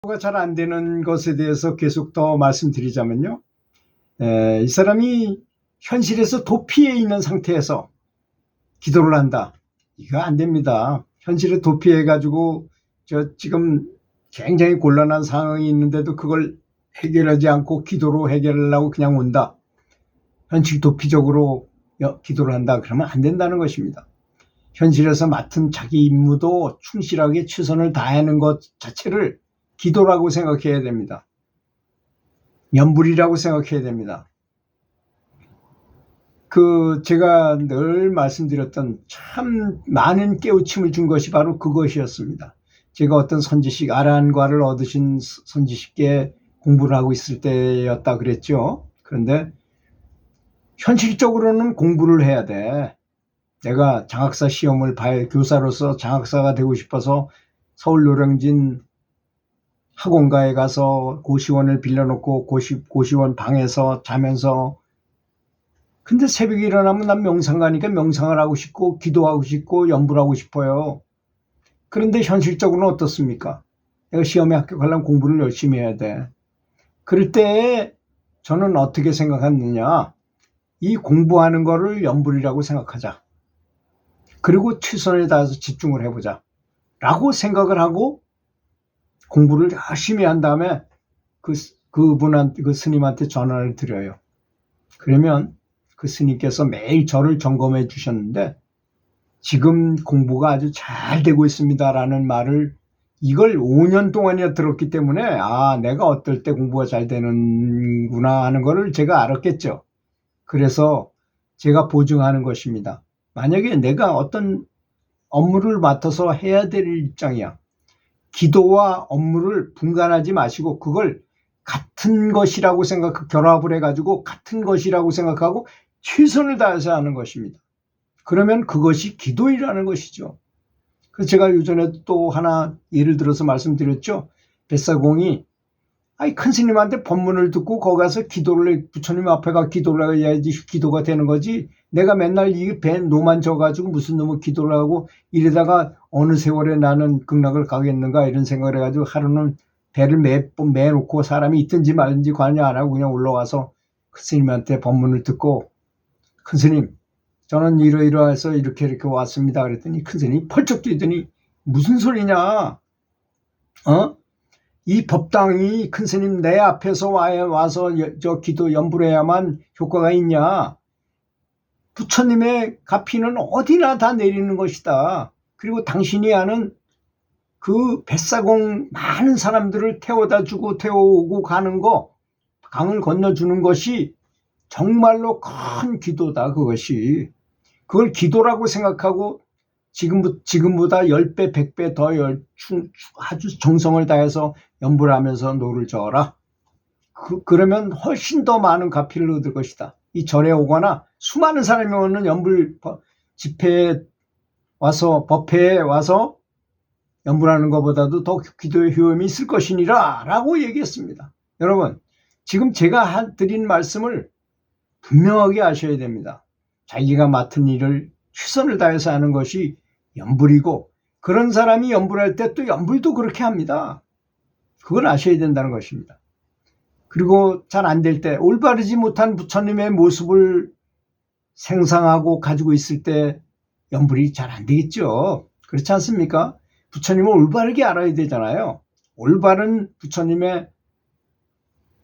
가 잘 안 되는 것에 대해서 계속 더 말씀드리자면요. 이 사람이 현실에서 도피해 있는 상태에서 기도를 한다. 이거 안 됩니다. 현실에 도피해 가지고 지금 굉장히 곤란한 상황이 있는데도 그걸 해결하지 않고 기도로 해결하려고 그냥 온다. 현실 도피적으로 기도를 한다. 그러면 안 된다는 것입니다. 현실에서 맡은 자기 임무도 충실하게 최선을 다하는 것 자체를 기도라고 생각해야 됩니다. 연불이라고 생각해야 됩니다. 제가 늘 말씀드렸던 참 많은 깨우침을 준 것이 바로 그것이었습니다. 제가 어떤 선지식, 아란과를 얻으신 선지식께 공부를 하고 있을 때였다 그랬죠. 그런데 현실적으로는 공부를 해야 돼. 내가 장학사 시험을 교사로서 장학사가 되고 싶어서 서울노량진 학원가에 가서 고시원을 빌려놓고 고시원 방에서 자면서, 근데 새벽에 일어나면 난 명상 가니까 명상을 하고 싶고 기도하고 싶고 연불하고 싶어요. 그런데 현실적으로는 어떻습니까? 내가 시험에 합격하려면 공부를 열심히 해야 돼. 그럴 때 저는 어떻게 생각했느냐, 이 공부하는 거를 연불이라고 생각하자. 그리고 최선을 다해서 집중을 해보자 라고 생각을 하고 공부를 열심히 한 다음에 그 스님한테 전화를 드려요. 그러면 그 스님께서 매일 저를 점검해 주셨는데, 지금 공부가 아주 잘 되고 있습니다라는 말을 이걸 5년 동안이나 들었기 때문에 내가 어떨 때 공부가 잘 되는구나 하는 거를 제가 알았겠죠. 그래서 제가 보증하는 것입니다. 만약에 내가 어떤 업무를 맡아서 해야 될 입장이야. 기도와 업무를 분간하지 마시고 그걸 같은 것이라고 결합을 해가지고 같은 것이라고 생각하고 최선을 다해서 하는 것입니다. 그러면 그것이 기도이라는 것이죠. 그래서 제가 요전에 또 하나 예를 들어서 말씀드렸죠. 뱃사공이 큰 스님한테 법문을 듣고 거기 가서 부처님 앞에 가 기도를 해야지 기도가 되는 거지, 내가 맨날 이 배 노만 져가지고 무슨 놈의 기도를 하고 이러다가 어느 세월에 나는 극락을 가겠는가 이런 생각을 해가지고 하루는 배를 매놓고 사람이 있든지 말든지 관여 안 하고 그냥 올라와서 큰 스님한테 법문을 듣고, 큰 스님 저는 이러이러해서 이렇게 왔습니다 그랬더니 큰 스님이 펄쩍 뛰더니 무슨 소리냐, 이 법당이 큰 스님 내 앞에서 와서 기도 연불해야만 효과가 있냐, 부처님의 가피는 어디나 다 내리는 것이다. 그리고 당신이 아는 그 뱃사공 많은 사람들을 태워오고 가는 거, 강을 건너주는 것이 정말로 큰 기도다. 그걸 기도라고 생각하고 지금보다 10배, 100배 더 아주 정성을 다해서 연불하면서 노를 저어라. 그러면 훨씬 더 많은 가피를 얻을 것이다. 이 절에 오거나 수많은 사람이 오는 연불 집회에 와서, 법회에 와서 연불하는 것보다도 더 기도의 효험이 있을 것이니라 라고 얘기했습니다. 여러분, 지금 제가 드린 말씀을 분명하게 아셔야 됩니다. 자기가 맡은 일을 최선을 다해서 하는 것이 연불이고, 그런 사람이 연불할 때 또 연불도 그렇게 합니다. 그걸 아셔야 된다는 것입니다. 그리고 잘 안 될 때, 올바르지 못한 부처님의 모습을 생상하고 가지고 있을 때 연불이 잘 안 되겠죠. 그렇지 않습니까? 부처님을 올바르게 알아야 되잖아요. 올바른 부처님의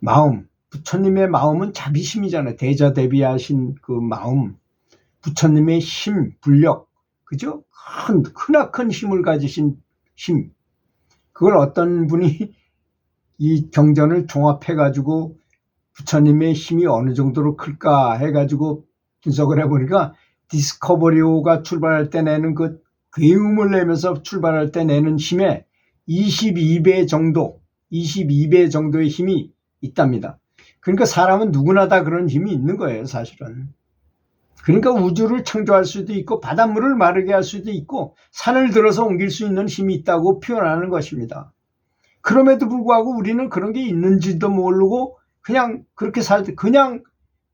마음, 부처님의 마음은 자비심이잖아요. 대자대비하신 그 마음, 부처님의 힘, 불력, 그죠? 크나큰 힘을 가지신 힘. 그걸 어떤 분이 이 경전을 종합해가지고 부처님의 힘이 어느 정도로 클까 해가지고 분석을 해보니까, 디스커버리호가 출발할 때 내는 그 괴음을 내면서 출발할 때 내는 힘의 22배 정도의 힘이 있답니다. 그러니까 사람은 누구나 다 그런 힘이 있는 거예요, 사실은. 그러니까 우주를 창조할 수도 있고 바닷물을 마르게 할 수도 있고 산을 들어서 옮길 수 있는 힘이 있다고 표현하는 것입니다. 그럼에도 불구하고 우리는 그런 게 있는지도 모르고 그냥 그렇게 그냥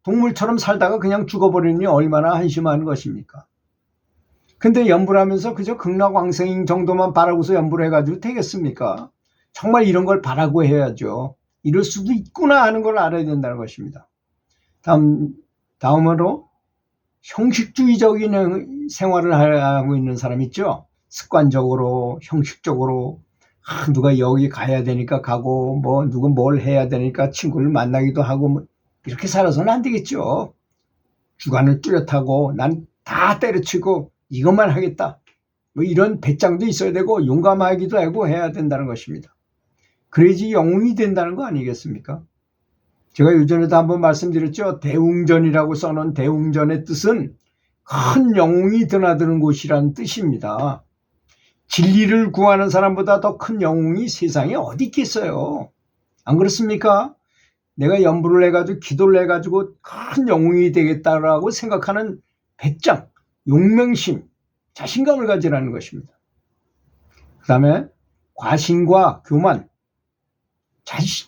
동물처럼 살다가 그냥 죽어버리니 얼마나 한심한 것입니까? 근데 연불하면서 그저 극락왕생 정도만 바라고서 연불해가지고 되겠습니까? 정말 이런 걸 바라고 해야죠. 이럴 수도 있구나 하는 걸 알아야 된다는 것입니다. 다음으로 형식주의적인 생활을 하고 있는 사람 있죠. 습관적으로 형식적으로 누가 여기 가야 되니까 가고 뭐 누구 뭘 해야 되니까 친구를 만나기도 하고 뭐 이렇게 살아서는 안 되겠죠. 주관을 뚜렷하고 난 다 때려치고 이것만 하겠다. 뭐 이런 배짱도 있어야 되고 용감하기도 하고 해야 된다는 것입니다. 그래야지 영웅이 된다는 거 아니겠습니까? 제가 요전에도 한번 말씀드렸죠. 대웅전이라고 써놓은 대웅전의 뜻은 큰 영웅이 드나드는 곳이라는 뜻입니다. 진리를 구하는 사람보다 더 큰 영웅이 세상에 어디 있겠어요. 안 그렇습니까? 내가 연부를 해가지고 기도를 해가지고 큰 영웅이 되겠다라고 생각하는 배짱, 용맹심, 자신감을 가지라는 것입니다. 그 다음에 과신과 교만,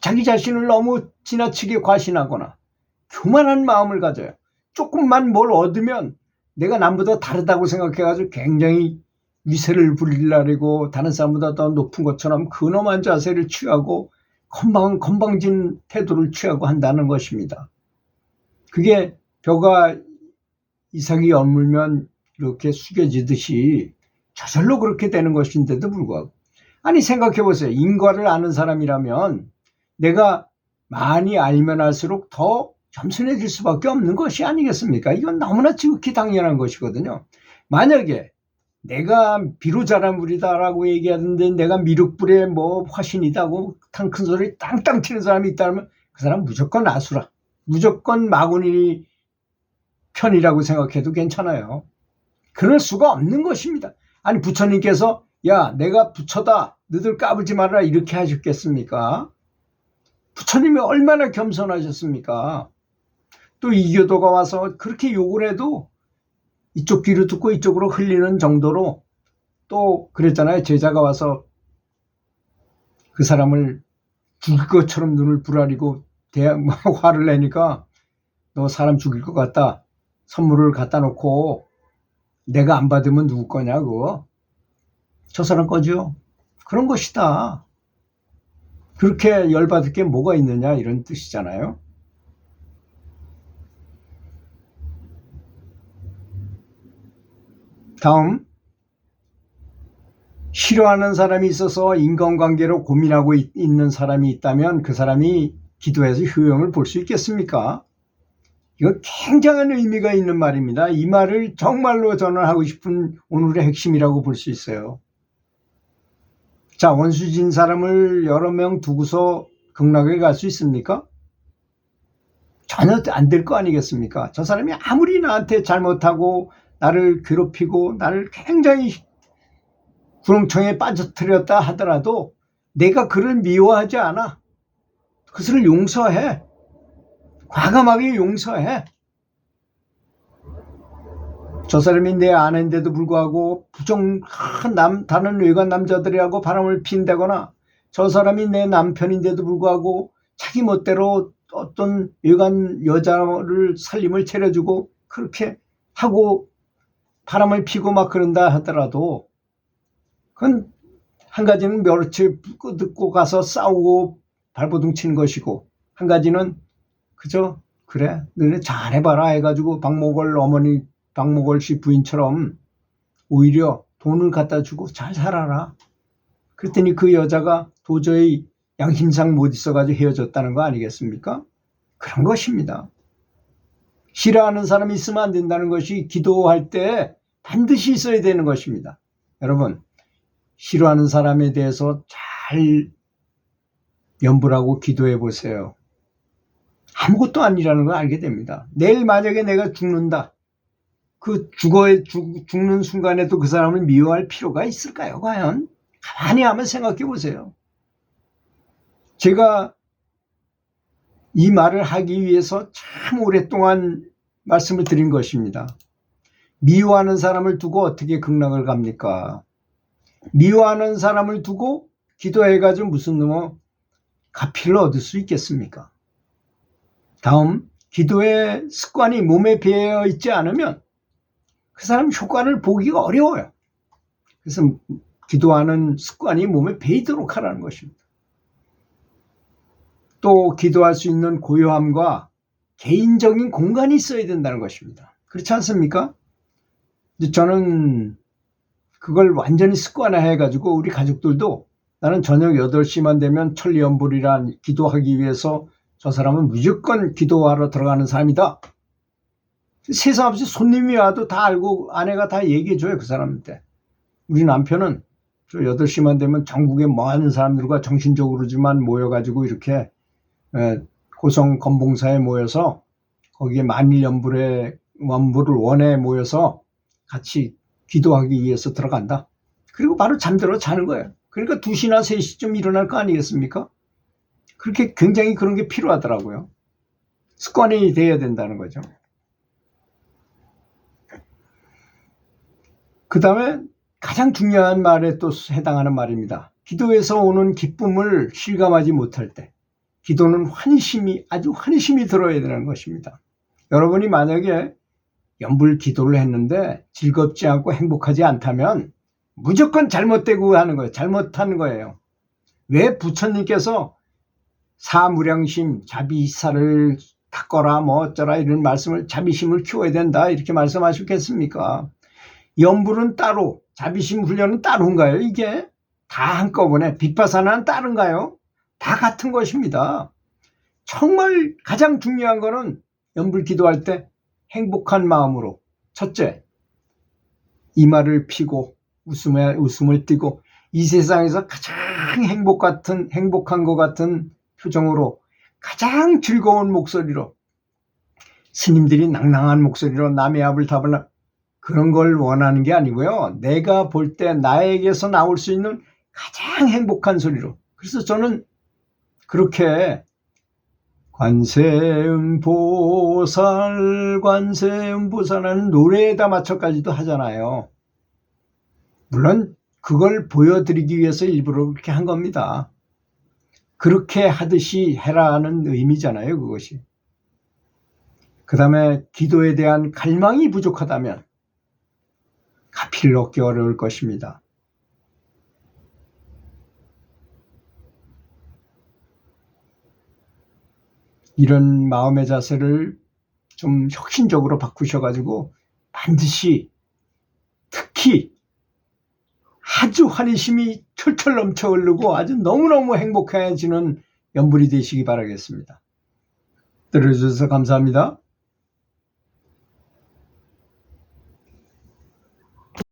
자기 자신을 너무 지나치게 과신하거나 교만한 마음을 가져요. 조금만 뭘 얻으면 내가 남보다 다르다고 생각해가지고 굉장히 위세를 부리려고 다른 사람보다 더 높은 것처럼 근엄한 자세를 취하고 건방진 태도를 취하고 한다는 것입니다. 그게 벼가 이삭이 엿물면 이렇게 숙여지듯이 저절로 그렇게 되는 것인데도 불구하고 아니 생각해 보세요. 인과를 아는 사람이라면 내가 많이 알면 알수록 더 겸손해질 수밖에 없는 것이 아니겠습니까? 이건 너무나 지극히 당연한 것이거든요. 만약에 내가 비로 자란 물이다라고 얘기하는데 내가 미륵불에 뭐 화신이다고 큰 소리 땅땅 치는 사람이 있다면 그 사람 무조건 아수라, 무조건 마구니 편이라고 생각해도 괜찮아요. 그럴 수가 없는 것입니다. 아니 부처님께서 야 내가 부처다 너희들 까불지 말아라 이렇게 하셨겠습니까? 부처님이 얼마나 겸손하셨습니까? 또 이교도가 와서 그렇게 욕을 해도 이쪽 귀로 듣고 이쪽으로 흘리는 정도로 또 그랬잖아요. 제자가 와서 그 사람을 죽일 것처럼 눈을 부라리고 화를 내니까 너 사람 죽일 것 같다. 선물을 갖다 놓고 내가 안 받으면 누구 거냐고. 저 사람 거죠. 그런 것이다. 그렇게 열받을 게 뭐가 있느냐 이런 뜻이잖아요. 다음 싫어하는 사람이 있어서 인간관계로 고민하고 있는 사람이 있다면 그 사람이 기도해서 효용을 볼 수 있겠습니까? 이거 굉장한 의미가 있는 말입니다. 이 말을 정말로 저는 하고 싶은 오늘의 핵심이라고 볼 수 있어요. 자, 원수진 사람을 여러 명 두고서 극락에 갈 수 있습니까? 전혀 안 될 거 아니겠습니까? 저 사람이 아무리 나한테 잘못하고 나를 괴롭히고 나를 굉장히 구렁텅이에 빠져들였다 하더라도 내가 그를 미워하지 않아. 그것을 용서해. 과감하게 용서해. 저 사람이 내 아내인데도 불구하고 다른 외간 남자들이라고 바람을 핀다거나 저 사람이 내 남편인데도 불구하고 자기 멋대로 어떤 외간 여자를 살림을 차려주고 그렇게 하고 바람을 피고 막 그런다 하더라도 그건 한 가지는 멸치 듣고 가서 싸우고 발버둥 치는 것이고 한 가지는 그저 그래 너네 잘해봐라 해가지고 박목월 씨 부인처럼 오히려 돈을 갖다 주고 잘 살아라. 그랬더니 그 여자가 도저히 양심상 못 있어가지고 헤어졌다는 거 아니겠습니까? 그런 것입니다. 싫어하는 사람이 있으면 안 된다는 것이 기도할 때 반드시 있어야 되는 것입니다. 여러분 싫어하는 사람에 대해서 잘 염불하고 기도해 보세요. 아무것도 아니라는 걸 알게 됩니다. 내일 만약에 내가 죽는다. 그 죽는 순간에도 그 사람을 미워할 필요가 있을까요? 과연? 가만히 한번 생각해 보세요. 제가 이 말을 하기 위해서 참 오랫동안 말씀을 드린 것입니다. 미워하는 사람을 두고 어떻게 극락을 갑니까? 미워하는 사람을 두고 기도해가지고 무슨 가피를 얻을 수 있겠습니까? 다음, 기도의 습관이 몸에 배어 있지 않으면 그 사람 효과를 보기가 어려워요. 그래서 기도하는 습관이 몸에 배이도록 하라는 것입니다. 또 기도할 수 있는 고요함과 개인적인 공간이 있어야 된다는 것입니다. 그렇지 않습니까? 저는 그걸 완전히 습관화해가지고 우리 가족들도 나는 저녁 8시만 되면 천리연불이란 기도하기 위해서 저 사람은 무조건 기도하러 들어가는 사람이다. 세상 없이 손님이 와도 다 알고 아내가 다 얘기해줘요, 그 사람한테. 우리 남편은 저 8시만 되면 전국의 많은 사람들과 정신적으로지만 모여가지고 이렇게 고성 건봉사에 모여서 거기에 만일연불의 원불을 원에 모여서 같이 기도하기 위해서 들어간다. 그리고 바로 잠들어 자는 거예요. 그러니까 2시나 3시쯤 일어날 거 아니겠습니까? 그렇게 굉장히 그런 게 필요하더라고요. 습관이 돼야 된다는 거죠. 그 다음에 가장 중요한 말에 또 해당하는 말입니다. 기도에서 오는 기쁨을 실감하지 못할 때 기도는 아주 환심이 들어야 되는 것입니다. 여러분이 만약에 연불 기도를 했는데 즐겁지 않고 행복하지 않다면 무조건 잘못되고 하는 거예요. 잘못한 거예요. 왜 부처님께서 사무량심, 자비사를 닦거라 뭐 어쩌라 이런 말씀을 자비심을 키워야 된다 이렇게 말씀하셨겠습니까? 연불은 따로, 자비심 훈련은 따로인가요? 이게 다 한꺼번에 빗바사나는 따른가요? 다 같은 것입니다. 정말 가장 중요한 거는 연불 기도할 때 행복한 마음으로 첫째, 이마를 피고 웃음을 띠고 이 세상에서 가장 행복한 것 같은 표정으로 가장 즐거운 목소리로 스님들이 낭낭한 목소리로 남의 앞을 답을 그런 걸 원하는 게 아니고요. 내가 볼 때 나에게서 나올 수 있는 가장 행복한 소리로. 그래서 저는 그렇게 관세음보살하는 노래에다 맞춰까지도 하잖아요. 물론 그걸 보여드리기 위해서 일부러 그렇게 한 겁니다. 그렇게 하듯이 해라는 의미잖아요, 그것이. 그 다음에 기도에 대한 갈망이 부족하다면 가피를 얻기 어려울 것입니다. 이런 마음의 자세를 좀 혁신적으로 바꾸셔가지고 반드시 특히 아주 환희심이 철철 넘쳐 흐르고 아주 너무너무 행복해지는 연불이 되시기 바라겠습니다. 들어주셔서 감사합니다.